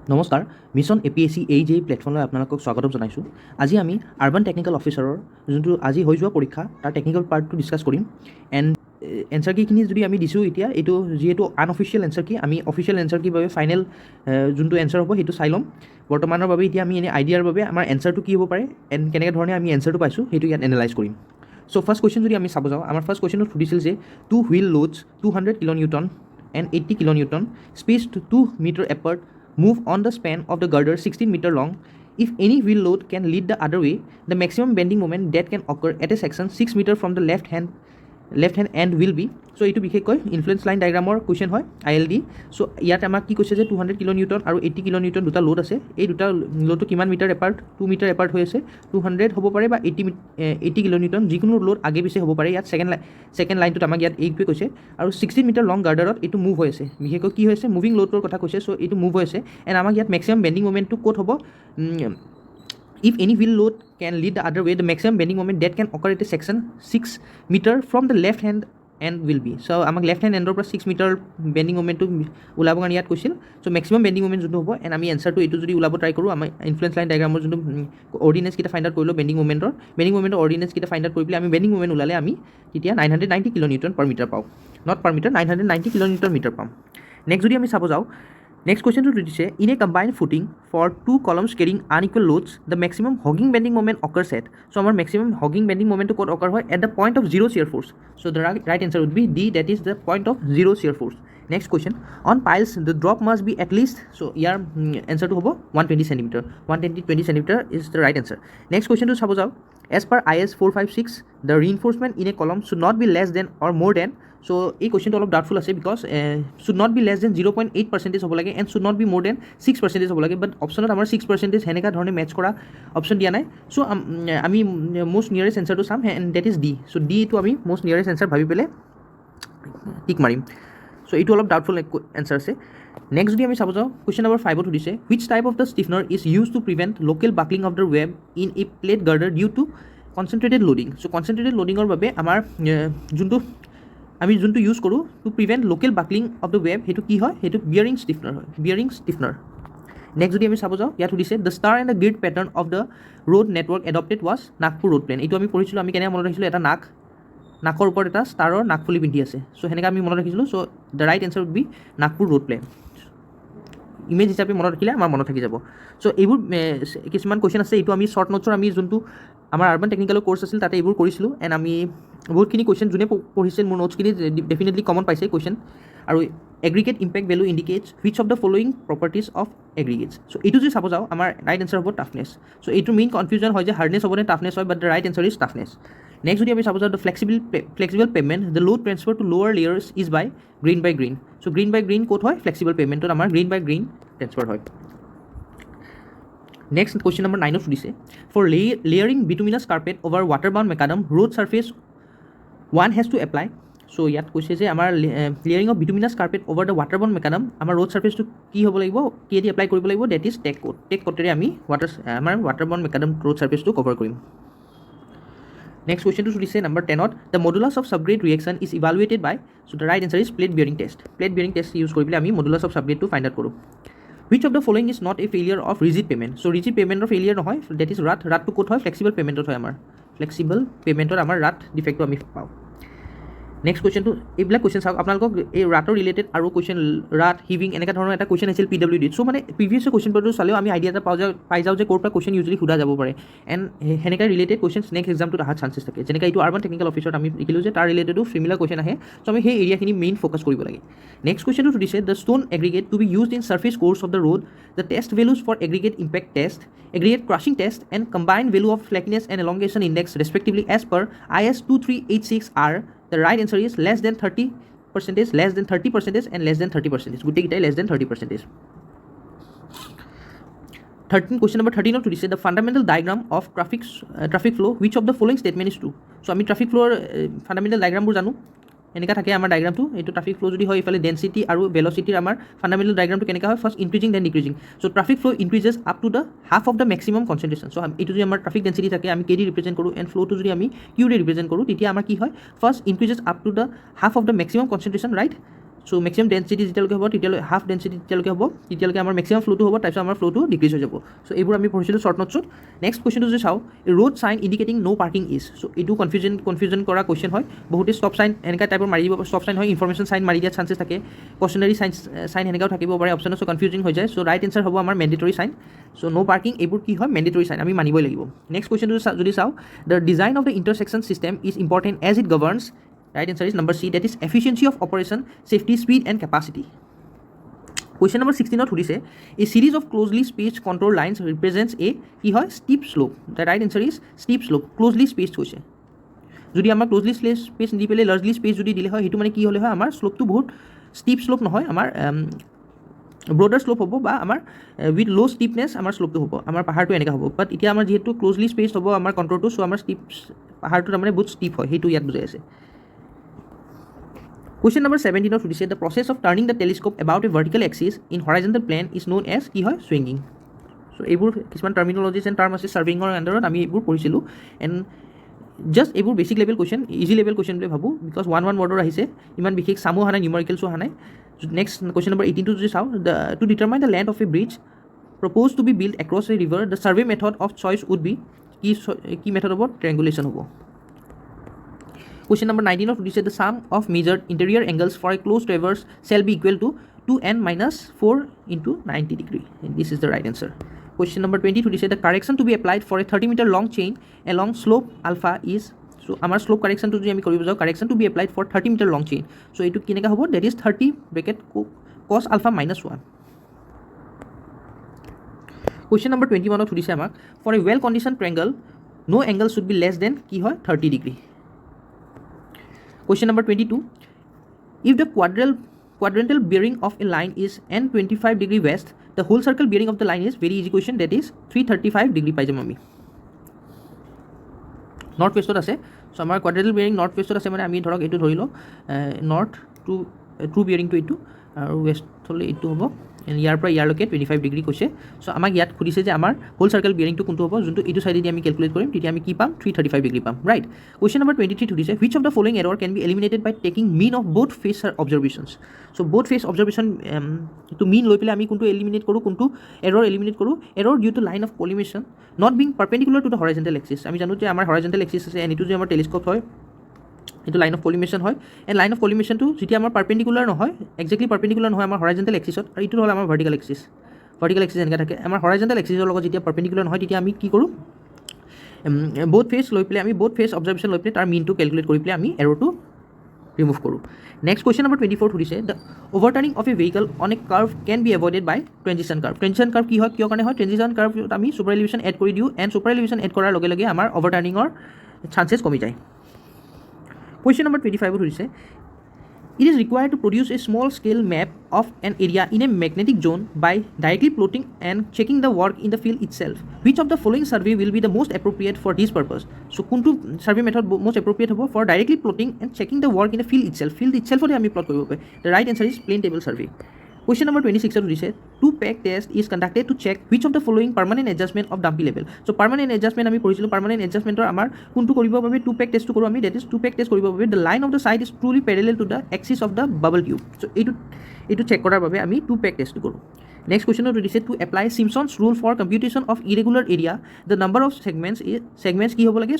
নমস্কাৰ mission APSC AJE প্লেটফৰ্মলৈ আপোনালোকক স্বাগতম জনাইছোঁ। আজি আমি আৰ্বান টেকনিকেল অফিচাৰৰ যোনটো আজি হৈ যোৱা পৰীক্ষা তাৰ টেকনিকেল পাৰ্টটো ডিছকাছ কৰিম। এণ্ড এনচাৰ কিখিনি যদি আমি দিছোঁ এতিয়া এইটো যিহেতু আনঅফিচিয়েল এনচাৰ কি, আমি অফিচিয়েল এনচাৰ কি বাবে ফাইনেল যোনটো এনচাৰ হ'ব সেইটো চাই ল'ম। বৰ্তমানৰ বাবে এতিয়া আমি এনেই আইডিয়াৰ বাবে আমাৰ এনচাৰটো কি হ'ব পাৰে এণ্ড কেনেকৈ ধৰণে আমি এনচাৰটো পাইছোঁ সেইটো ইয়াত এনালাইজ কৰিম। চ' ফাৰ্ষ্ট কুৱেশ্যন যদি আমি চাব যাওঁ, আমাৰ ফাৰ্ষ্ট কুৱেশ্যনত সুধিছিল যে 2 wheel লোডছ 200 kN and 80 kN spaced 2 meter apart move on the span of the girder 16 meter long. If any wheel load can lead the other way, the maximum bending moment that can occur at a section 6 meter from the left hand end will be. So এইটো বিশেষকৈ influence line ডায়াগ্ৰামৰ question হয় ILD। চ' ইয়াত আমাক কি কৈছে যে 200 kN আৰু 80 kN দুটা লোড আছে। এই দুটা লোডটো কিমান মিটাৰ এপাৰ্ট, 2 মিটাৰ এপাৰ্ট হৈ আছে। 200 হ'ব পাৰে বা 80 kN যিকোনো লোড আগে পিছে হ'ব পাৰে। ইয়াত ছেকেণ্ড লাইনটোত আমাক ইয়াত এইটোৱে কৈছে আৰু 16 মিটাৰ লং গাৰ্ডাৰত এইটো মুভ হৈ আছে। বিশেষকৈ কি হৈছে মুভিং লোডটোৰ কথা কৈছে। চ' এইটো মুভ হৈ আছে এণ্ড আমাক ইয়াত মেক্সিমাম বেণ্ডিং মোমেণ্টটো ক'ত হ'ব। If any wheel load can lead the other way, the maximum bending moment that can occur at a section 6 meter from the left hand end will be. So আমাক left hand এণ্ডৰ পৰা 6 metre বেণ্ডিং মোমেণ্টটো ওলাব কাৰণে ইয়াত কৈছিল। চ' maximum বেণ্ডিং moment যোনটো হ'ব and আমি এনচাৰটো এইটো যদি ওলাব ট্ৰাই কৰোঁ, আমাৰ ইনফ্লুৱেঞ্চ লাইন ডায়াগ্ৰামৰ যোনটো অৰ্ডিনেঞ্চকেইটা ফাইণ্ড আউট কৰিলোঁ বেণ্ডিং মোমেণ্টৰ অৰ্ডিনেঞ্চকেইটা ফাইণ্ড আউট কৰি পেলাই আমি বেণ্ডিং মোমেণ্ট ওলালে আমি তেতিয়া 990 kN/মিটাৰ পাওঁ। নট পাৰ মিটাৰ, 990 kN/মিটাৰ পাম। নেক্সট যদি আমি চাব যাওঁ, নেক্সট কুৱেশ্যনটো দিছে in a combined footing for 2 columns carrying unequal loads the maximum hogging bending moment occurs at. So' আমাৰ মেক্সিমাম হগিং বেণ্ডিং মোমেণ্টটো ক'ত অকাৰ হয়? At the point of zero' shear force. So' the right answer would be D, that is the point of zero' shear force. Next question on piles the drop must be at least. So' ইয়াৰ এনচাৰটো হ'ব 120 cm। 120 cm is the right answer. Next কুৱেশ্যনটো চাব যাওঁ, as per IS 456 the reinforcement in a column should not be less than or more than. So' এই কুৱেশ্যনটো অলপ doubtful আছে because should not be less than 0.8% হ'ব লাগে and should not be more than 6% হ'ব লাগে। বাট অপশ্যনত আমাৰ 6% সেনেকুৱা ধৰণে মেটচ কৰা অপশ্যন দিয়া নাই। চ' আমি মষ্ট নিয়াৰেষ্ট এনচাৰটো চাম এণ্ড ডেট ইজ ডি। চ' ডিটো আমি মষ্ট নিয়াৰেষ্ট এনচাৰ ভাবি পেলাই টিক মাৰিম। চ' এইটো অলপ ডাউটফুল এনচাৰ আছে। নেক্সট যদি আমি চাব যাওঁ, কুৱেশ্যন নম্বৰ 5ত সুধিছে which type of the stiffener is use to prevent local buckling of the web in a plate girder due to concentrated loading. So' concentrated লোডিঙৰ বাবে আমাৰ আমি যোনটো ইউজ কৰোঁ to prevent local buckling of the web সেইটো কি হয়? সেইটো বিয়াৰিং ষ্টিফনাৰ হয়, বিয়াৰিং ষ্টিফনাৰ। নেক্সট যদি আমি চাব যাওঁ, ইয়াত সুধিছে the star and the grid pattern of the road network adopted was Nagpur road plan. এইটো আমি পঢ়িছিলোঁ, আমি কেনেকৈ মনত ৰাখিছিলোঁ? এটা নাকৰ ওপৰত এটা ষ্টাৰৰ নাকফুলি পিন্ধি আছে। চ' সেনেকৈ আমি মনত ৰাখিছিলোঁ। So' the right answer would be Nagpur road plan. Image হিচাপে মনত ৰাখিলে আমাৰ মনত থাকি যাব। চ' এইবোৰ কিছুমান কুৱেশ্যন আছে, এইটো আমি শ্বৰ্ট নোটছৰ আমি যোনটো আমাৰ আৰ্বান টেকনিকেলৰ ক'ৰ্চ আছিল তাতে এইবোৰ কৰিছিলোঁ এণ্ড আমি বহুতখিনি কুৱেশ্যন যোনে পঢ়িছে মোৰ নোটছখিনি ডেফিনেটলি কমন পাইছে কুৱেশ্যন। আৰু aggregate impact value indicates which of the following properties of aggregates. So' এইটো যদি চাব যাওঁ আমাৰ ৰাইট এনচাৰ হ'ব টাফনেছ। চ' এইটো মেইন কনফিউজন হয় যে হাৰ্ডনেছ হ'ব নে টাফনেছ হয়, but the right answer is toughness. Next যদি আমি চাব যাওঁ, the flexible pavement the load transfer to lower layers is by grain by grain. So' grain by grain ক'ত হয়? ফ্লেক্সিবল পেমেণ্টত আমাৰ গ্ৰীণ বাই গ্ৰীণ ট্ৰেন্সফাৰ হয়। নেক্সট কুৱেশ্যন নম্বৰ 9ত সুধিছে for layering bituminous carpet over water bound macadam road surface 1 has to apply. So' ইয়াত কৈছে যে আমাৰ layering of bituminous carpet over the water bound macadam আমাৰ ৰোড ছাৰ্ফেচটো কি হ'ব লাগিব? কিহেদি এপ্লাই কৰিব লাগিব? That is tack coat. Tack কোডেৰে আমি আমাৰ ৱাটাৰ বাউণ্ড মেকাডাম ৰোড ছাৰ্ফেচটো কভাৰ কৰিম। নেক্সট কুৱেশ্যনটো সুধিছে নম্বৰ 10ত the modulus of subgrade reaction is evaluated by. So' the right answer is plate bearing test. Plate bearing test use কৰি পেলাই আমি মডুলাছ অফ ছাবগ্ৰেডটো ফাইণ্ড আউট কৰোঁ। Which of the following is not a failure of rigid pavement. So' rigid পে'মেণ্টৰ failure নহয়, that is ৰাটটো ক'ত হয়? Flexible পে'মেণ্টত হয়। আমাৰ ফ্লেক্সিবল পে'মেণ্টত আমাৰ ৰাট ডিফেক্টটো আমি পাওঁ। নেক্সট কুৱেশ্যনটো এইবিলাক কুৱেশ্যন চাওক, আপোনালোকক এই ৰাটৰ ৰিলেটেড আৰু কুৱেশ্যন ৰাট হিভিং এনেকুৱা ধৰণৰ এটা কুৱেশ্যন আছিল PWDত। চ' মানে প্ৰিভিয়াছ কুৱেশ্যন পেপাৰটো চালেও আমি আইডিয়া এটা পাই যাওঁ যে ক'ৰ পৰা কুৱেশ্যন ইউজুৱেলি সোধা যাব পাৰে এণ্ড সেনেকৈ ৰিলেটেড কুৱেশ্যন নেক্সট এক্সামটোত অহাৰ চান্সেছ থাকে। যেনেকৈ এইটো আৰ্বান টেকনিকেল অফিচত আমি দেখিলোঁ যে তাৰ ৰিলেটেডো চিমিলাৰ কুৱেশ্যন আহে। চ' আমি সেই এৰিয়াখিনি মেইন ফ'কাছ কৰিব লাগে। নেক্সট কুৱেশ্যনটো সুধিছে the stone aggregate to be used in surface course of the road the test values for aggregate impact test aggregate crushing test and combined value of flakiness and elongation index respectively as per IS 2386R। The right answer is less than 30%, less than 30%, and less than 30%. গোটেইকেইটাই less than 30%. 13 question number 13 to say the fundamental diagram of traffic flow. Which of the following statement is true? So আমি traffic flow fundamental diagram বোৰ জানো। এনেকুৱা থাকে আমাৰ ডায়াগ্ৰামটো। এইটো traffic ফ্ল' যদি হয় ইফালে ডেনচিটি আৰু ভেলচিটিৰ আমাৰ ফাণ্ডামেণ্টেল ডায়াগ্ৰামটো কেনেকুৱা হয়? First increasing then decreasing. So' traffic flow' increases up to the half of the maximum concentration. So' এইটো যদি আমাৰ ট্ৰাফিক ডেনচিটি থাকে আমি KD ৰিপ্ৰেজেণ্ট কৰোঁ এণ্ড ফ্ল'টো যদি আমি QD ৰিপ্ৰেজেণ্ট কৰোঁ তেতিয়া আমাৰ কি হয়? First increases up to the half of the maximum concentration, right? So' maximum density যেতিয়ালৈকে হ'ব তেতিয়ালৈকে হাফ ডেঞ্চিটি যেতিয়ালৈকে হ'ব তেতিয়ালৈকে আমাৰ মেক্সিমাম ফ্ল'টো হ'ব, তাৰপিছত আমাৰ ফ্ল'টো ডিক্ৰিজ হৈ যাব। চ' এইবোৰ আমি পঢ়িছিলোঁ শ্বৰ্ট নোটছত। নেক্সট কুৱেশ্যনটো যদি চাওঁ, road sign indicating no' parking is. So' এইটো কনফিউজন কৰা কুৱেশ্যন হয়। বহুতে ষ্টপ চাইন এনেকুৱা টাইপৰ মাৰি দিব, ষ্টপ চাইন হয়, ইনফৰমেশ্যন চাইন মাৰি দিয়াৰ চান্সেছ থাকে, কশ্যনেৰী চাইন সেনেকাও থাকিব পাৰে অপশ্যনত। চ' কনফিউজিং হৈ যায়। চ' ৰাইট এনচাৰ হ'ব আমাৰ মেণ্ডেটৰী চাইন। চ' ন' পাৰ্কিং এইবোৰ কি হয়, মেণ্ডেটৰী চাইন, আমি মানিবই লাগিব। নেক্সট কুৱেশ্যনটো যদি চাওঁ, the design of the intersection system is important as it governs. Right answer is number C, that is efficiency of operation, safety, speed and capacity. Question number 16 সুধিছে, a series of closely spaced contour lines represents a কি হয়, steep slope. The right answer is steep slope, closely spaced হৈছে। যদি আমাৰ closely space দি পেলাই largely space যদি দিলে হয়, সেইটো মানে কি হ'লে হয়, আমাৰ শ্লোপটো বহুত ষ্টিপ শ্লোপ নহয়, আমাৰ ব্ৰডাৰ শ্লোপ হ'ব, বা আমাৰ উইথ ল' ষ্টিপনেছ আমাৰ শ্লোপটো হ'ব, আমাৰ পাহাৰটো এনেকৈ হ'ব। বাট এতিয়া আমাৰ যিহেতু ক্লোজলি স্পেচ হ'ব আমাৰ কণ্ট্ৰলটো, চ' আমাৰ পাহাৰটো তাৰমানে বহুত ষ্টিপ হয়, সেইটো ইয়াত বুজাই আছে। Question number 17 সুধিছে, the process of turning the telescope about a vertical axis in horizontal plane is known as কি হয়, swinging. চ' এইবোৰ কিছুমান টাৰ্মিনলজিজ এণ্ড টাৰ্ম আছে ছাৰ্ভিঙৰ আণ্ডাৰত, আমি এইবোৰ পঢ়িছিলোঁ। এণ্ড জাষ্ট এইবোৰ basic level question, easy level question বুলি ভাবোঁ, বিকজ ওৱান ৱৰ্ডৰ আহিছে, ইমান বিশেষ চামো অহা নাই, নিউমাৰিকেলছো অহা নাই। নেক্সট কুৱেশ্যন নম্বৰ 18 যদি চাওঁ, to determine the length of a bridge propose to be build across a river, the survey method of choice would be, কি মেথড হ'ব, ট্ৰেংগুলেশ্যন হ'ব। Question number 19 সুধিছে, the sum of measured interior angles for a closed traverse shall be equal to 2n minus 4 into 90 degree. And this is the right answer. Question number 20 সুধিছে, the correction to be applied for a 30-meter long chain along slope alpha is, so আমাৰ slope correction to যদি আমি কৰিব যাওঁ, correction to be applied for 30-meter long chain, so এইটো কেনেকৈ হ'ব, that is 30 bracket cos alpha minus 1. Question number 21 সুধিছে আমাক, for a well conditioned triangle no angle should be less than কি হয়, 30 degree. Question number 22, if the quadrantal bearing of a line is n 25 degree west, the whole circle bearing of the line is, very easy question, that is 335 degree পাই যাম আমি। North ৱেষ্টত আছে, চ' আমাৰ কোৱাড্ৰেণ্টেল বিয়াৰিং north ৱেষ্টত আছে, মানে আমি ধৰক এইটো ধৰি লওঁ নৰ্থ টু বিয়াৰিংটো এইটো, আৰু ৱেষ্ট হ'লে এইটো হ'ব, ইয়াৰ পৰা ইয়াৰলৈকে 25 ডিগ্ৰী কৈছে। চ' আমাক ইয়াত সুধিছে যে আমাৰ হোল চাৰ্কেল বিয়াৰিংটো কোনটো হ'ব, যোনটো এইটো চাইডেদি আমি কেলকুলেট কৰিম, তেতিয়া আমি কি পাম, 335 ডিগ্ৰী পাম, ৰাইট। কুৱেশ্যন নম্বৰ 23 সুধিছে, which of the following error can be eliminated by taking mean of both phase observations. So' both phase observation to mean লৈ পেলাই আমি কোনটো এলিমিনেট কৰোঁ, কোনটো এৰৰ এলিমিনেট কৰোঁ, error due to line of collimation not being perpendicular to the horizontal axis. আমি জানো যে আমাৰ হৰাইজেণ্টেল এক্সিছ আছে, এণ্ড এইটো যে আমাৰ টেলিস্কোপ হয়, এইটো লাইন অফ কলিমেশ্যন হয়, এণ্ড লাইন অফ কলিমেশ্যনটো যেতিয়া আমাৰ পাৰ্পেণ্ডিকুলাৰ নহয়, এক্সেক্টলি পাৰ্পেণ্ডিকুলাৰ নহয় আমাৰ হৰাইজেণ্টেল এক্সিছত, আৰু এইটো হ'ল আমাৰ ভাৰ্টিকেল এক্সিছ এনেকৈ থাকে। আমাৰ হৰাইজেণ্টেল এক্সিছৰ লগত যেতিয়া পাৰ্পেণ্ডিকুলাৰ নহয়, তেতিয়া আমি কি কৰোঁ, both phase লৈ পেলাই আমি both phase observation লৈ পেলাই তাৰ মিনটো কেলকুলেট কৰি পেলাই আমি এৰৰটো ৰিমুভ কৰোঁ। নেক্সট কুৱেশ্যন নম্বৰ 24 সুধিছে, the overturning of a vehicle on a curve can be avoided by transition curve. Transition curve কি হয়, কিয় কাৰণে হয়, ট্ৰেনজিশ্যন কাৰ্ভত আমি ছুপাৰ এলিভেশ্যন এড কৰি দিওঁ, এণ্ড ছুপাৰ এলিভেশ্যন এড কৰাৰ লগে লগে আমাৰ অভাৰটাৰ্নিঙৰ চান্সেছ কমি যায়। Question number 25 সুধিছে, it is required to produce a small scale map of an area in a magnetic zone by directly plotting and checking the work in the field itself. Which of the following survey will be the most appropriate for this purpose? So কোনটো survey method most appropriate হ'ব for directly plotting and checking the work in the field itself? Field itself আমি plot কৰিব পাৰে। The right answer is plain table survey. Question number 26 সুধিছে, two-pack test is conducted to check which of the following permanent adjustment of dumpy level. So permanent adjustment আমি পঢ়িছিলোঁ, permanent adjustmentor আমাৰ কোনটো কৰিব বাবে two-pack testটো কৰোঁ আমি, that is two-pack test কৰিব বাবে the line of the side is truly parallel to the axis of the bubble tube. So এইটো চেক কৰাৰ বাবে আমি two-pack testটো কৰোঁ। Next question সুধিছে, to apply Simpson's rule for computation of irregular area, the number of segments কি হ'ব লাগে,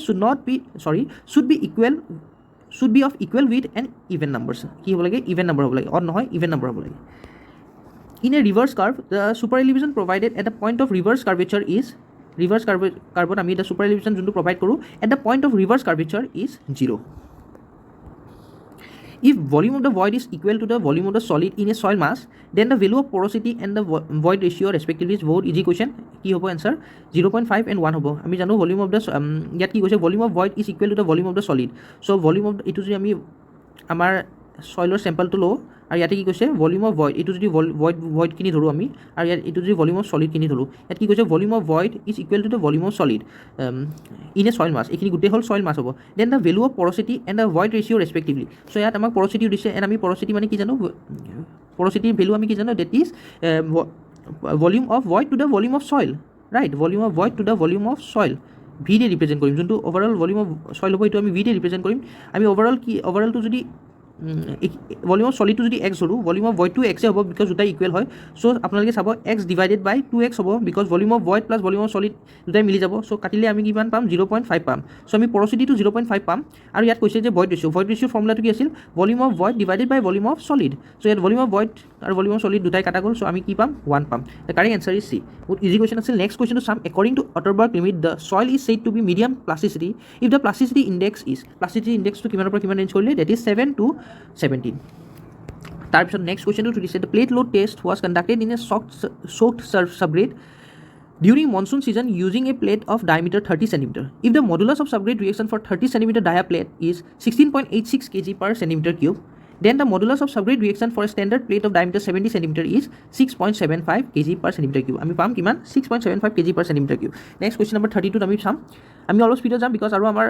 should be of equal width and even numbers. কি হ'ব লাগে, even number হ'ব লাগে, or নহয় even number হ'ব লাগে। In a reverse curve, the super elevation provided at the point of reverse curvature is, reverse curve আমি the super elevation যোনটো provide কৰোঁ at the point of reverse curvature is 0. If volume of the void is equal to the volume of the solid in a soil mass, then the value of porosity and the void ratio respectively is বহুত easy question. কি হ'ব answer, 0.5 and 1 হ'ব। আমি জানো volume of the ইয়াত কি কৈছে, volume of void is equal to the volume of the solid. So volume of এইটো যদি আমি আমাৰ সইলৰ চেম্পলটো লওঁ, আৰু ইয়াতে কি কৈছে ভলিউম অফ ভইড, এইটো যদি ভইডখিনি ধৰোঁ আমি, আৰু ইয়াত এইটো যদি ভলিউম অফ চলিডখিনি ধৰোঁ, ইয়াত কি কৈছে volume of void is equal to the volume of solid in a soil mass, এইখিনি গোটেই হ'ল চইল মাছ হ'ব। Then the value of porosity and the void ratio' respectively. So' ইয়াত আমাক পৰচিটিও দিছে, এণ্ড আমি পৰচিটি মানে কি জানো, পৰচিটিৰ ভেলু আমি কি জানো, that is volume of void to the volume of soil, right, volume of void to the volume of soil, we they represent কৰিম, যোনটো অভাৰঅল ভলিউম অফ চইল হ'ব এইটো আমি ভি ডে ৰিপ্ৰেজেণ্ট কৰিম। আমি অভাৰঅলটো যদি ভলিউম অফ সলিডটো যদি এক্স ধৰোঁ ভলিউম অফ ভইডটো এক্সে হ'ব বিকজ দুটাই ইকুৱেল হয় চ' আপোনালোকে চাব এক্স ডিভাইডেড বাই 2x হ'ব because volume of void plus volume of solid দুটাই মিলি যাব চ' কাটিলে আমি কিমান পাম 0.5 পাম চ' আমি পৰচিটিটো 0.5 পাম আৰু ইয়াত কৈছে যে ভইড ৰেচিঅ'ৰ ফৰ্মুলাটো কি আছিল volume of void divided by volume of solid so' ইয়াত ভলিউম অফ ভইড আৰু ভলিউম অফ সলিড দুটাই কাটা গ'ল চ' আমি কি পাম 1 পাম the correct answer is C বহুত ইজি কুৱেশ্যন আছিল নেক্সট কুৱেশ্যনটো চাম according to Atterberg limit the soil is said to be medium plasticity if the plasticity index is plasticity ইণ্ডেক্সটো কিমানৰ পৰা কিমান ৰেঞ্জ কৰিলে ডেট ইজ 7 to 17 তাৰপিছত নেক্সট কুৱেশ্যনটো সুধিছে the plate load test was conducted in a soaked subgrade during monsoon season using a plate of diameter 30 cm. If the modulus of subgrade reaction for 30 cm dia plate is 16.86 kg per centimeter cube, then the modulus of subgrade reaction for a standard plate of diameter 70 cm is 6.75 kg per centimeter cube. আমি পাম কিমান 6.75 kg per centimeter cube. Next question number 32 আমি চাম আমি অলপ স্পিডত যাম because আৰু আমাৰ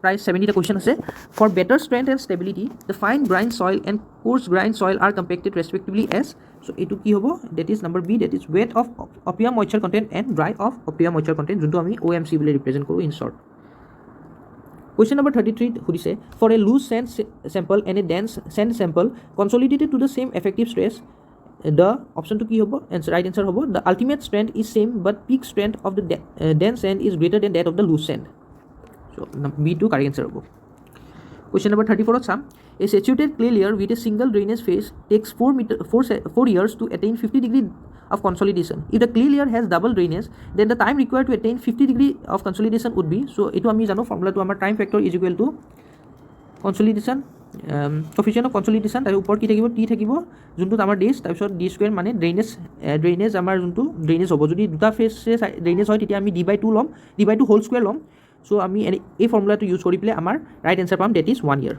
প্ৰায় 70টা কুৱেশ্যন আছে for better strength and stability the fine grain soil and coarse grain soil are compacted respectively as so' এইটো কি হ'ব that is number B that is wet of optimum moisture content and dry of optimum moisture content যোনটো আমি OMC বুলি represent কৰোঁ in short Question number 33 সুধিছে for a loose sand sample and a dense sand sample consolidated to the same effective stress the option to কি হ'ব right answer হ'ব the ultimate strength is same but peak strength of the dense sand is greater than that of the loose sand so B2 correct answer হ'ব Question number 34 চাম a saturated clay layer with a single drainage phase takes 4 years to attain 50 degree of consolidation. If the clay layer has double drainage, then the time required to attain 50 degree of consolidation would be, so etu ami jano formula to amar time factor is equal to consolidation coefficient of consolidation tar upor ki thakibo t thakibo juntu amar days tar pisot d square mane drainage amar juntu drainage hobo jodi duta phase drainage hoy titia ami d/2 lom d/2 whole square lom so ami ei formula to use kori pele amar right answer pam that is 1 year.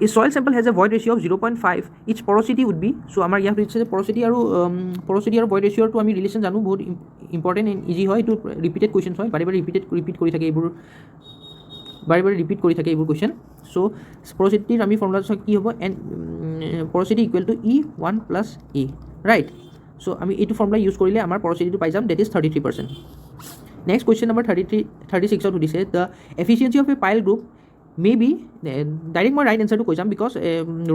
A soil sample has a void ratio of 0.5 its porosity would be so amar ইয়াত হৈছে porosity আৰু void ratio to আমি relation জানো বহুত important and easy হয় এইটো repeated question হয় বাৰে বাৰে ৰিপিট কৰি থাকে এইবোৰ কুৱেশ্যন চ' porosity আমি ফৰ্মুলা কি হ'ব এণ্ড porosity ইকুৱেল টু E1 plus A right so' আমি এইটো ফৰ্মুলা ইউজ কৰিলে আমাৰ porosityটো পাই যাম that is 33%. Next question number 36ত সুধিছে the efficiency of a pile group may be direct মই ৰাইট এনচাৰটো কৈ যাম বিকজ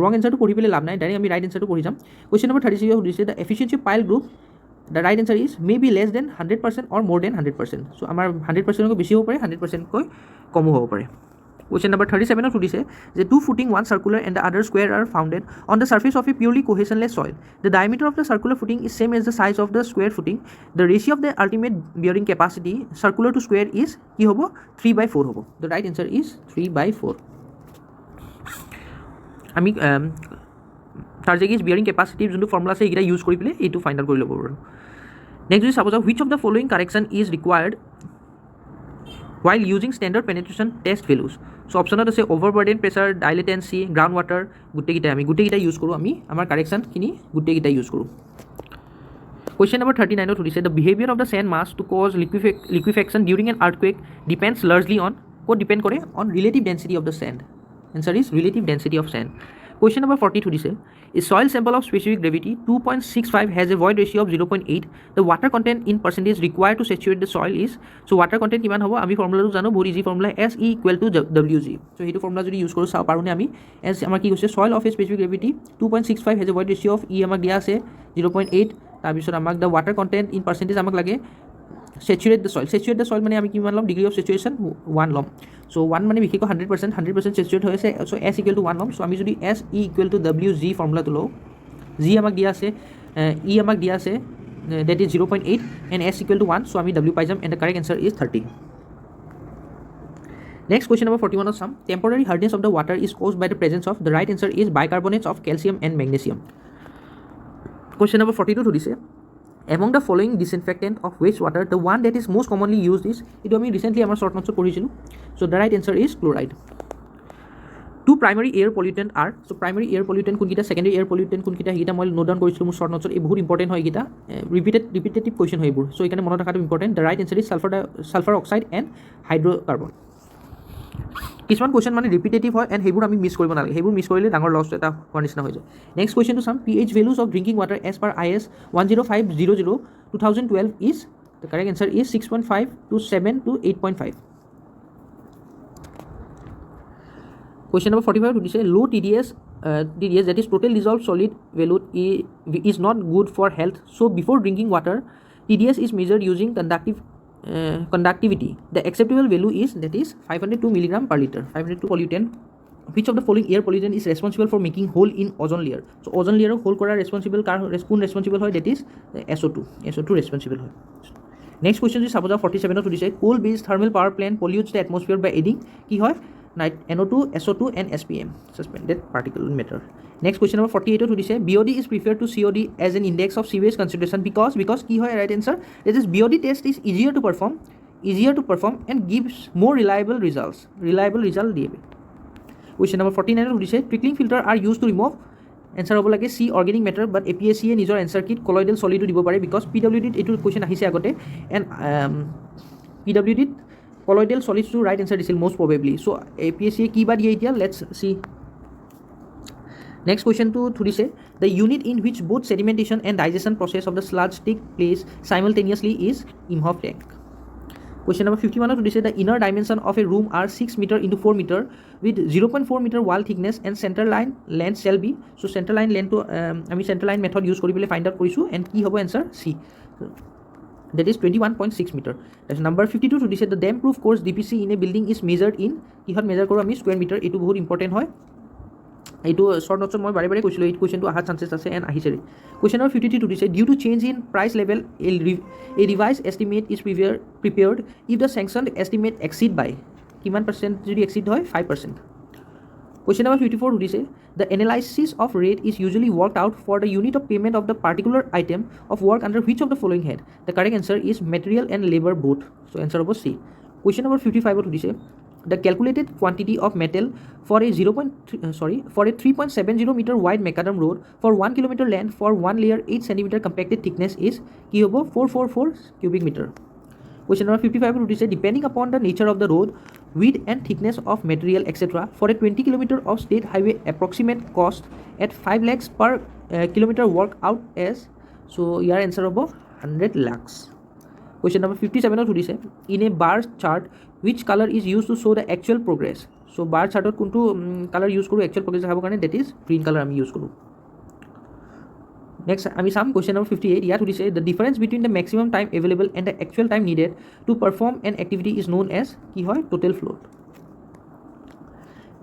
ৰং এনচাৰটো পঢ়ি পেলাই লাভ নাই ডাইৰেক্ট আমি ৰাইট এনচাৰটো পঢ়ি যাম কুৱেশ্যন নম্বৰ 36 সুধিছে the efficiency pile group the right answer is may be less than 100% or more than 100% চ' আমাৰ 100%কৈ বেছি হ'ব পাৰে 100%কৈ কমো হ'ব পাৰে Question number 37 সুধিছে যে two footing one circular and the other square are founded on the surface of a purely cohesionless soil. The diameter of the circular footing is same as the size of the square footing. The ratio of the ultimate bearing capacity circular to square is কি হ'ব 3/4 হ'ব. The right answer is 3/4. আমি তাৰ জেগিজ bearing capacity যোনটো formula আছে এইকেইটা use কৰি পেলাই এইটো ফাইণ্ড আউট কৰি ল'ব পাৰোঁ নেক্সট যদি চাব যাওঁ which of the following correction is required while using standard penetration test values. So option আছে overburden pressure, dilatancy, groundwater গোটেইকেইটা ইউজ কৰোঁ আমি আমাৰ কাৰেকশ্যনখিনি গোটেইকেইটা ইউজ কৰোঁ Question number 39 সুধিছে the behavior of the sand mass to cause liquefaction during an earthquake depends largely on what depend কৰে on relative density of the sand. Answer is relative density of sand. Question number 40 সুধিছে a soil sample of specific gravity 2.65 has a void ratio of 0.8 the water content in percentage required to saturate the soil is so water content কিমান হ'ব আমি ফৰ্মুলাটো জানো বহুত easy formula SE equal to WG so সেইটো formula যদি use কৰোঁ চাব পাৰোঁনে আমি এজ আমাৰ কি কৈছে soil of a specific gravity 2.65 has a void ratio of E আমাক দিয়া আছে 0.8 তাৰপিছত আমাক the water content in percentage আমাক লাগে saturate the soil মানে আমি কিমান ল'ম degree of saturation 1 ল'ম so 1 মানে বিশেষকৈ 100% saturate হৈ আছে so S equal to 1 ল'ম so আমি যদি S E equal to WG ফৰ্মুলাটো লওঁ G আমাক দিয়া আছে E আমাক দিয়া আছে that is 0.8 and S equal to 1 so আমি W পাই যাম and the correct answer is 30. Next question number 41 of some temporary hardness of the water is caused by the presence of the right answer is bicarbonates of calcium and magnesium. Question number 42 সুধিছে among the following disinfectant of wastewater the one that is most commonly used is it আমি recently আমাৰ short notes পঢ়িছিলো so the right answer is chloride. Two primary air pollutant are so primary air pollutant কোনকিটা secondary air pollutant কোনকিটা এইটা মই note down কৰিছিলো মোৰ short notes এই বহুত important হয় এইটা repetitive question হয় এইবোৰ so এইকাৰণে মনত ৰাখাটো important the right answer is sulfur oxide and hydrocarbon. কিছুমান কুৱেশ্যন মানে ৰিপিটেটিভ হয় এণ্ড সেইবোৰ আমি মিছ কৰিব নালাগে সেইবোৰ মিছ কৰিলে ডাঙৰ লছ এটা হোৱাৰ নিচিনা হৈ যায় নেক্সট কুৱেশ্যনটো চাম pH values of drinking water as per IS 10500 2012 is the correct answer is 6.5 to 7 to 8.5. Question number 45 সুধিছে low TDS that is total dissolved solid value is not good for health, so before drinking water TDS is measured using conductivity. The acceptable value is that is 502 mg per liter. 502 pollutant. Which of the following air pollutant is responsible for making hole in ozone layer? So ozone layer hole kora responsible responsible hoy, that is SO2 responsible hoy. Next question is suppose 47 সুধিছে coal based thermal power plant pollutes the atmosphere by adding কি হয় NO2 SO2 and SPM, suspended particulate matter. Next question number 48 সুধিছে BOD is preferred to COD as an index of sewage concentration because কি হয়? Right answer, that is BOD test is easier to perform and gives more reliable result দিয়েবে. Question number 49 সুধিছে trickling filter are used to remove, answer হ'ব লাগে C organic matter, but APSC এ নিজৰ answer kit colloidal solid দিব পাৰে because PWD এইটো question আহিছে আগতে and PWD colloidal solids to right answer দিছিল most probably. So APSC কি বা দিয়ে এতিয়া, let's see. Next question to সুধিছে the unit in which both sedimentation and digestion process of the sludge take place simultaneously is Ewald tank. Question number 51 সুধিছে the inner dimension of a room are 6 meter into 4 meter with 0.4 meter wall thickness and center line length shall be. So center line length to আমি center line method use কৰি পেলাই find out কৰিছো and কি হ'ব answer C, that is 21.6 meter. That's number 52 সুধিছে the damp proof course DPC in a building is measured in কিহত measure কৰো আমি square meter. এইটো বহুত important হয়, এইটো short notes মই বাৰে বাৰে কৈছিলো এই কোৱেশ্চনটো আহাৰ চান্সেছ আছে এণ্ড আহিছে. Question number 53 সুধিছে due to change in price level a revised estimate is prepared if the sanctioned estimate exceed by কিমান percent যদি exceed হয় 5%. Question number 54 সুধিছে the analysis of rate is usually worked out for the unit of payment of the particular item of work under which of the following head? The correct answer is material and labor both, so answer হ'ব C. Question number 55 সুধিছে the calculated quantity of metal for a 3.70 meter wide macadam road for 1 kilometer length for 1 layer 8 cm compacted thickness is কি হ'ব 444 cubic meter. Question number 55 সুধিছে depending upon the nature of the road, width and thickness of material etc. for a 20 km of state highway approximate cost at 5 lakhs per kilometer work out as, so your answer হ'ব 100 lakhs. Question number 57 সুধিছে in a bar chart which color is used to show the actual progress? So bar chart কোনটো color use কৰো actual progress দেখাবৰ কাৰণে, that is green color আমি use কৰো. Next আমি চাম question number 58. ইয়াত সুধিছে the difference between the maximum time available and the actual time needed to perform an activity is known as কি হয় total float.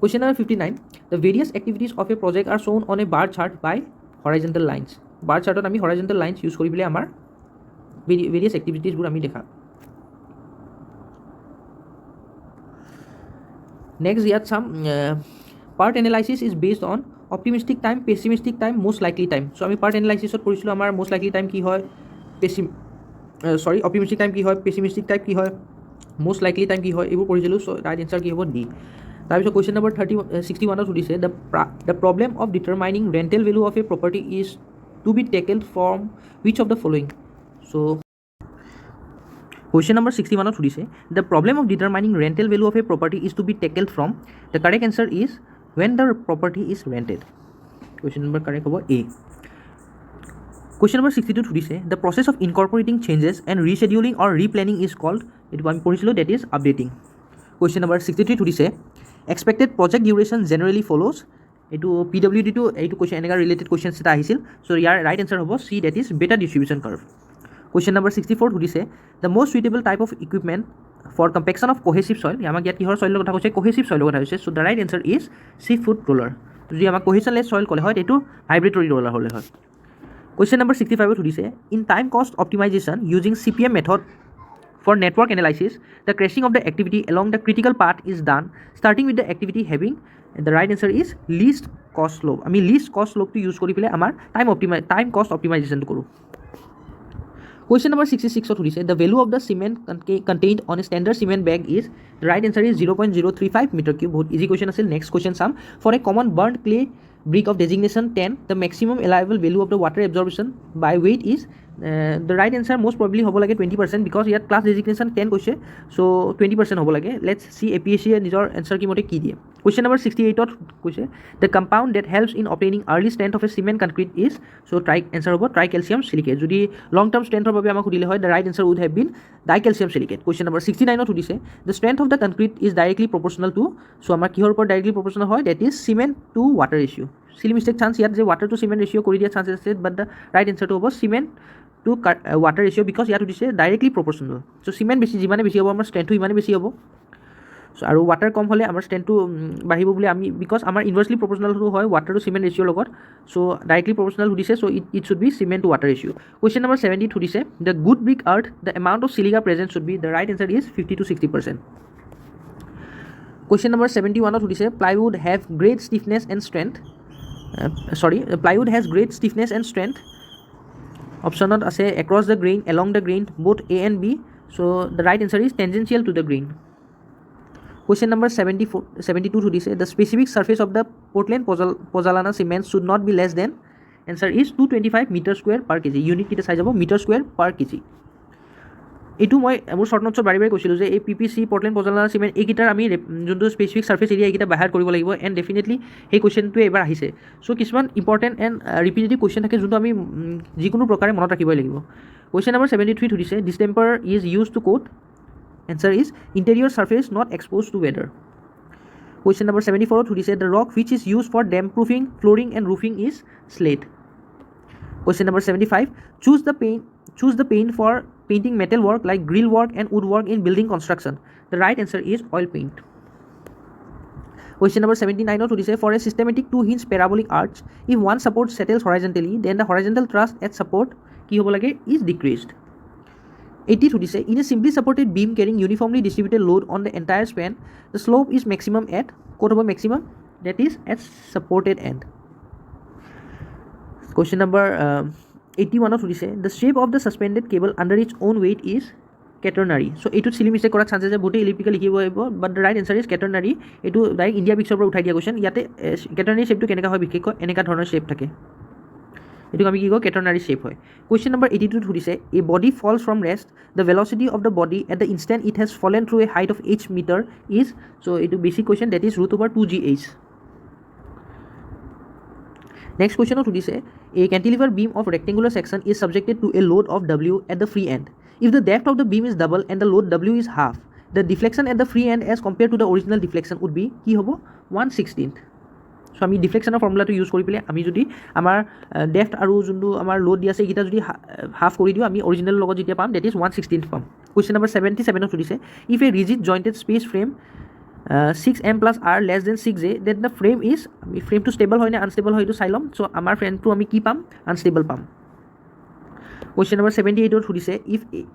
Question number 59. The various activities of a project are shown on a bar chart by horizontal lines. bar chartত আমি horizontal lines use কৰি পেলাই আমাৰ various activities বোৰ আমি দেখা. Next ইয়াত চাম part analysis is based on optimistic time, pessimistic time, most likely time. So আমি part analysis ত কৰিছিলো আমাৰ most likely time কি হয়, optimistic time কি হয়, pessimistic time কি হয়, most likely time কি হয়, এইবোৰ কৰিছিলো. So right answer কি হ'ব D. তাৰপিছত question number 61 সুধিছে the problem of determining rental value of a property is to be tackled from which of the following? So question number 61 সুধিছে the problem of determining rental value of a property is to be tackled from, the correct answer is when the property is rented. Question number correct হ'ব A. Question number 62 সুধিছে the process of incorporating changes and rescheduling or replanning is called, এইটো আমি পঢ়িছিলো, that is updating. Question number 63 সুধিছে expected project duration generally follows, এইটো PWD to এইটো question এনেকা related questions এটা আহিছিল. So ইয়াৰ right answer হ'ব C, that is beta distribution curve. Question number 64 সুধিছে the most suitable type of equipment for compaction of cohesive soil, আমাক ইয়াত কিহৰ soil কথা কৈছে, cohesive soil কথা কৈছে. So the right answer is C, foot roller. যদি আমাক cohesionless soil ক'লে হয় এইটো vibratory roller হ'লে হয়. Question number 65 সুধিছে in time cost optimization using CPM method for network analysis the crashing of the activity along the critical path is done starting with the activity having, the right answer is least cost slope. আমি least cost slope to use কৰি পেলাই আমাৰ time cost optimization to কৰো. Question number 66 সুধিছে the value of the cement contained on a standard cement bag is, the right answer is 0.035 meter cube. বহুত easy question আছিল. Next question চাম for a common burnt clay brick of designation 10 the maximum allowable value of the water absorption by weight is, the right answer most probably হ'ব লাগে 20% because ইয়াত class designation 10 কৈছে চ' 20% হ'ব লাগে let's C APSCয়ে নিজৰ answer কিমতে কি দিয়ে কুৱেশ্যন নম্বৰ 68ত কৈছে the compound that helps in obtaining early strength of a cement concrete is so' answer হ'ব ট্ৰাইকেলছিয়াম চিলিকেট যদি লং টাৰ্ম ষ্ট্ৰেংথৰ বাবে আমাক সুধিলে হয় the right answer would have been dicalcium silicate question number 69ত সুধিছে the strength of the concrete is directly proportional to so' আমাৰ কিহৰ ওপৰত ডাইৰেক্টলি প্ৰপৰ্চনেল হয় that is cement to water ratio' silly mistake chance ইয়াত যে water two cement ratio' কৰি দিয়া চান্স আছে বাট দ্য ৰাইট এনচাৰটো হ'ব cement to water ratio' because ইয়াত সুধিছে ডাইৰেক্টলি প্ৰপৰ্চনেল চ' চিমেণ্ট বেছি যিমানে বেছি হ'ব আমাৰ ষ্ট্ৰেংথটো ইমানে বেছি হ'ব চ' আৰু ৱাটাৰ কম হ'লে আমাৰ ষ্ট্ৰেংথটো বাঢ়িব বুলি আমি বিকজ আমাৰ ইনভাৰ্চলি প্ৰপৰ্চনেলটো হয় ৱাটাৰ টু চিমেণ্ট ৰেচিঅ'ৰ লগত চ' ডাইৰেক্টলি প্ৰপৰ্চনেল সুধিছে so' it should be cement to water ratio' question number 70 সুধিছে the good brick earth the amount of silica present should be the right answer is 50 to 60%. Question number 71 সুধিছে plywood have great stiffness and strength plywood has great stiffness and strength optionত আছে across the grain along the grain both A and B so the right answer is tangential to the grain. Question number 72 সুধিছে the specific surface of the Portland pozzolana cement should not be less than answer is 225 meter square per kg unit কিটা চাই যাব meter square per kg এইটো মই মোৰ short নোটছত বাৰে বাৰে কৈছিলোঁ যে এই PPC পৰ্টলেণ্ড পজলানা চিমেণ্ট এইকেইটাৰ আমি যোনটো স্পেচিফিক ছাৰ্ফেচ এৰিয়া এইকেইটা বাহিৰ কৰিব লাগিব এণ্ড ডেফিনেটলি সেই কুৱেশ্যনটোৱে এবাৰ আহিছে চ' কিছুমান ইম্পৰ্টেণ্ট এণ্ড ৰিপিটেটিভ কুৱেশ্যন থাকে যোনটো আমি যিকোনো প্ৰকাৰে মনত ৰাখিবই লাগিব কুৱেশ্যন নম্বৰ 73 সুধিছে distemper is use to coat answer is interior surface not expose to weather question number 74 সুধিছে the rock which is use for damp proofing flooring and roofing is slate question number 75 choose the paint for painting metal work like grill work and wood work in building construction. The right answer is oil paint. Question number 79 to for a systematic 2-hinge parabolic arch, if one support settles horizontally, then the horizontal thrust at support is decreased. 80 to in a simply supported beam carrying uniformly distributed load on the entire span, the slope is maximum at quote maximum that is at supported end. Question number 81 সুধিছে the shape of the suspended cable under its own weight is quaternary so এইটোত silly mistake কৰাৰ chances আছে বহুতে elliptical লিখিব আহিব but the right answer is quaternary এইটো direct India পিক্সৰ পৰা উঠাই দিয়া কুৱেশ্যন ইয়াতে quaternary শ্বেপটো কেনেকুৱা হয় বিশেষকৈ এনেকুৱা ধৰণৰ শ্বেপ থাকে এইটোক আমি কি কওঁ quaternary শ্বেপ হয় কুৱেশ্যন নম্বৰ 82 সুধিছে a body falls from rest the velocity of the body at the instant it has fallen through a height of h meter is so এইটো basic question that is √2gh. Next question of today say a cantilever beam of rectangular section is subjected to a load of W at the free end. If the depth of the beam is double and the load W is half, the deflection at the free end as compared to the original deflection would be কি হ'ব 1/16th. So আমি deflection ফৰ্মুলাটো use কৰি পেলাই আমি যদি আমাৰ depth আৰু যোনটো আমাৰ লোড দি আছে এইকেইটা যদি হাফ কৰি দিওঁ আমি অৰিজিনেল লগত যেতিয়া পাম that is 1/16th পাম. Question number 77 সুধিছে if a rigid jointed space frame 6m plus r less than 6j then the frame is frame to stable হয় না unstable হয় এইটো চাই ল'ম so আমাৰ ফ্ৰেমটো আমি কি পাম unstable পাম. Question number 78 সুধিছে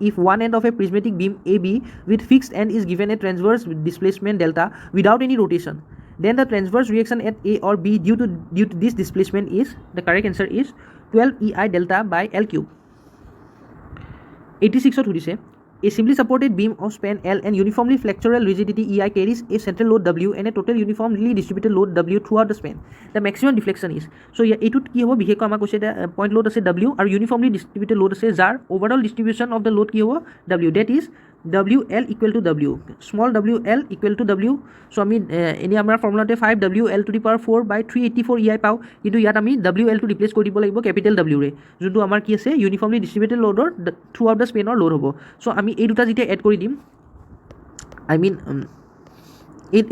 if one end of a prismatic beam AB with fixed end is given a transverse displacement delta without any rotation then the transverse reaction at A or B due to this displacement is the correct answer is 12 EI delta by L cube. 86 সুধিছে a simply supported beam of span L and uniformly flexural rigidity EI carries a central load W and a total uniformly distributed load W throughout the span. The maximum deflection is so এইটোত কি হ'ব বিশেষকৈ আমাক কৈছে point load আছে W আৰু uniformly distributed load আছে যাৰ overall distribution of the load কি হ'ব W that is WL equal to W small WL equal to W so আমি এনে আমাৰ ফৰ্মুলাতে 5WL to the power 4 by 384 EI পাওঁ কিন্তু ইয়াত আমি WL টো ৰিপ্লেচ কৰি দিব লাগিব কেপিটেল W ৰে যোনটো আমাৰ কি আছে ইউনিফৰ্মলি ডিস্ট্ৰিবিউটেড লোডৰ থ্ৰুআউট দ্য স্পেনৰ লোড হ'ব so আমি এই দুটা যেতিয়া এড কৰি দিম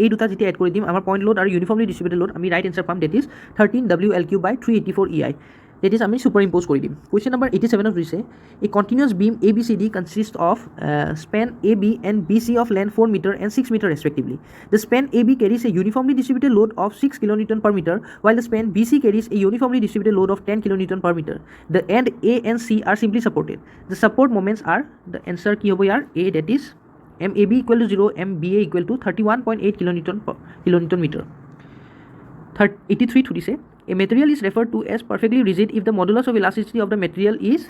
এই দুটা যেতিয়া এড কৰি দিম আমাৰ পইণ্ট লোড আৰু ইউনিফৰ্মলি ডিস্ট্ৰিবিউটেড লোড আমি ৰাইট এনচাৰ পাম that is 13WL cube by 384 EI that is আমি সুপাৰ ইম্প'জ কৰি দিম. Question number 87 হৈছে a continuous beam ABCD consists of span AB and BC of length 4 meter and 6 meter respectively. The span AB carries a uniformly distributed load of 6 kilonewton per meter while the span BC carries a uniformly distributed load of 10 kilonewton per meter. The end A and C are simply supported. The support moments are the answer কি হ'ব ইয়াৰ A that is MAB equal to 0 MBA equal to 31.8 kilonewton meter. 83 সুধিছে a material is referred to as perfectly rigid if the modulus of elasticity of the material is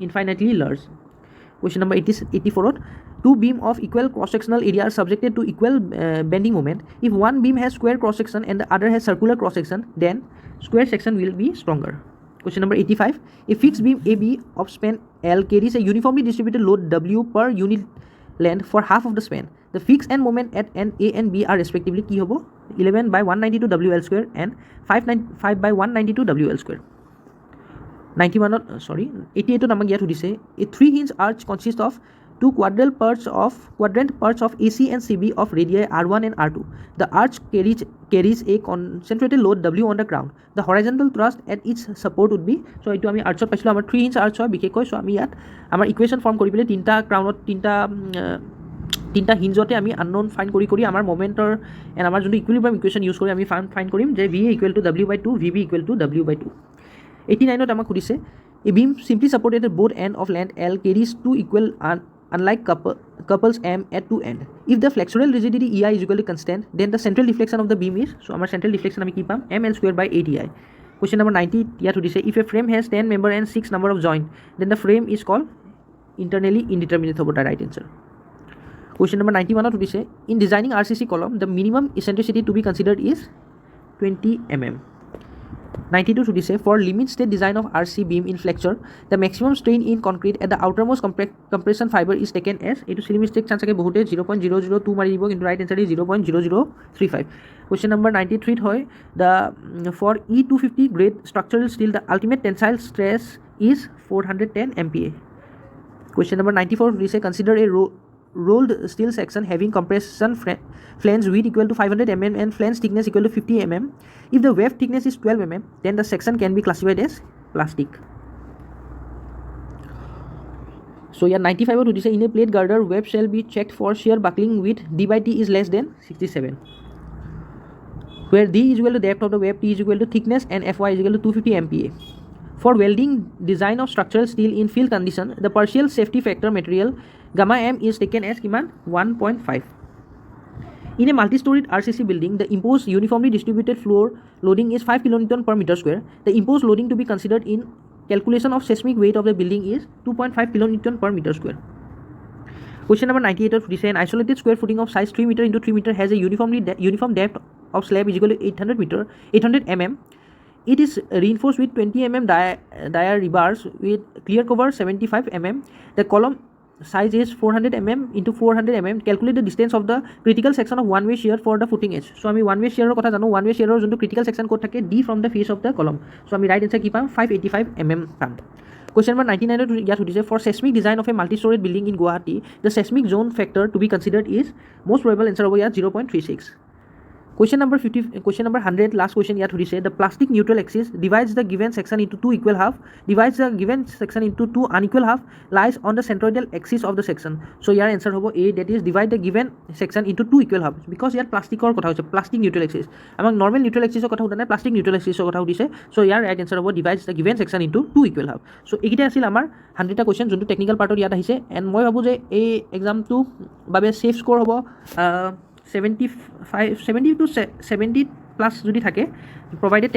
infinitely large. Question number 84 two beam of equal cross-sectional area are subjected to equal bending moment. If one beam has square cross-section and the other has circular cross-section then square section will be stronger. Question number 85 a fixed beam AB of span L carries a uniformly distributed load W per unit length for half of the span. The fixed end moment at end A and B are respectively কি হ'ব 11/192 WL square and 5/192 WL square. 91 88 আমাক ইয়াত সুধিছে a 3-hinge arch consists of two quadrant parts of AC and CB of radii R1 and R2. The arch carries a concentrated load W on the ground. The horizontal thrust at each support would be, so এইটো আমি আৰ্চত পাইছিলোঁ আমাৰ 3-hinge arch হয় বিশেষকৈ, so আমি ইয়াত আমাৰ equation form কৰি পেলাই তিনিটা ক্ৰাউনত তিনিটা হিঞ্জতে আমি আননোন ফাইন কৰি আমাৰ মোমেণ্টৰ এণ্ড আমাৰ যোনটো ইকুইলিব্ৰিয়াম ইকুৱেশ্যন ইউজ কৰি আমি ফাইন কৰিম যে VA = W/2, VB = W/2. 89ত আমাক সুধিছে a beam simply supported at both end of length L carries two equal unlike couples M at two end. If the flexural rigidity EI is equal to constant, then the central deflection of the beam is, so our central deflection আমি কি পাম ML square by 8EI. Question number 90 ইয়াত সুধিছে if a frame has 10 member and 6 number of joint, then the frame is called internally indeterminate হ'ব তাৰ right answer. Question number 91 ত সুধিছে in designing RCC column the minimum eccentricity to be considered is 20 mm. 92 সুধিছে for limit state design of RC beam in flexure the maximum strain in concrete at the outermost compression fiber is taken as, এইটো silly mistake chance আছে বহুতে 0.002 মাৰি দিব, কিন্তু right answer is 0.0035. Question number 93 হয় the for E250 grade structural steel the ultimate tensile stress is 410 MPa. Question number 94 সুধিছে consider a rolled steel section having compression flange width equal to 500 mm and flange thickness equal to 50 mm. If the weft thickness is 12 mm, then the section can be classified as plastic. So here 95 would say in a plate girder, weft shall be checked for shear buckling with D/T is less than 67, where D is equal to depth of the weft, T is equal to thickness, and Fy is equal to 250 MPa. For welding design of structural steel in field condition, the partial safety factor material gamma m is taken as 1.5. In a multi-storied RCC building, the imposed uniformly distributed floor loading is 5 kN per meter square. The imposed loading to be considered in calculation of seismic weight of the building is 2.5 kN per meter square. Question number 98 of an isolated square footing of size 3 meter into 3 meter has a uniform depth of slab is equal to 800 mm. It is reinforced with 20 mm dia rebars with clear cover 75 mm. The column size is 400 mm into 400 mm. Calculate the distance of the critical section of one way shear for the footing edge. So আমি one way shear কথা জানো, one way shear যোনটো critical section ক'ত থাকে D from the face of the column. So আমি right answer কি পাম 585 mm পাম. Question number 99 ইয়াত সুধিছে for seismic design of a multi-storied building in Guwahati, the seismic zone factor to be considered is, most probable answer হ'ব ইয়াত 0.36. Question number 100 last question ইয়াত সুধিছে the plastic neutral axis divides the given section into two equal half, divides the given section into two unequal half, lies on the centroidal axis of the section. So year answer হ'ব A, that is divide the given section into two equal half, because ইয়াত প্লাষ্টিকৰ কথা হৈছে, plastic neutral axis, আমাক normal neutral axisৰ কথা সুধা নাই, plastic neutral axisৰ কথা সুধিছে. So ইয়াৰ right answer হ'ব divides the given section into two equal half. So এইকেইটা আছিল আমাৰ 100টা question যোনটো টেকনিকেল পাৰ্টত ইয়াত আহিছে, and মই ভাবোঁ যে এই এক্সামটো বাবে সেফ স্ক'ৰ হ'ব 70 to 70 প্লাছ যদি থাকে, প্ৰভাইডেড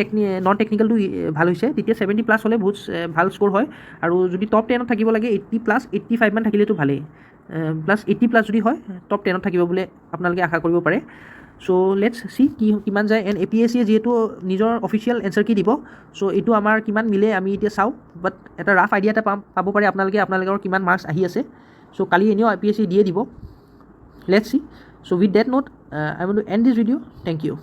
নন টেকনিকেলটো ভাল হৈছে, তেতিয়া 70 প্লাছ হ'লে বহুত ভাল স্ক'ৰ হয়, আৰু যদি টপ 10ত থাকিব লাগে 80 প্লাছ 85 মান থাকিলেতো ভালেই, প্লাছ 80 প্লাছ যদি হয় টপ 10ত থাকিব বুলি আপোনালোকে আশা কৰিব পাৰে. চ' লেটছ চি কিমান যায়, এণ্ড APSCয়ে যিহেতু নিজৰ অফিচিয়েল এনচাৰ কি দিব, চ' এইটো আমাৰ কিমান মিলে আমি এতিয়া চাওঁ, বাট এটা ৰাফ আইডিয়া এটা পাব পাৰে আপোনালোকৰ কিমান মাৰ্কছ আহি আছে. চ' কালি এনেও APSC দিয়ে দিব, let's C. So with that note, I want to end this video. Thank you.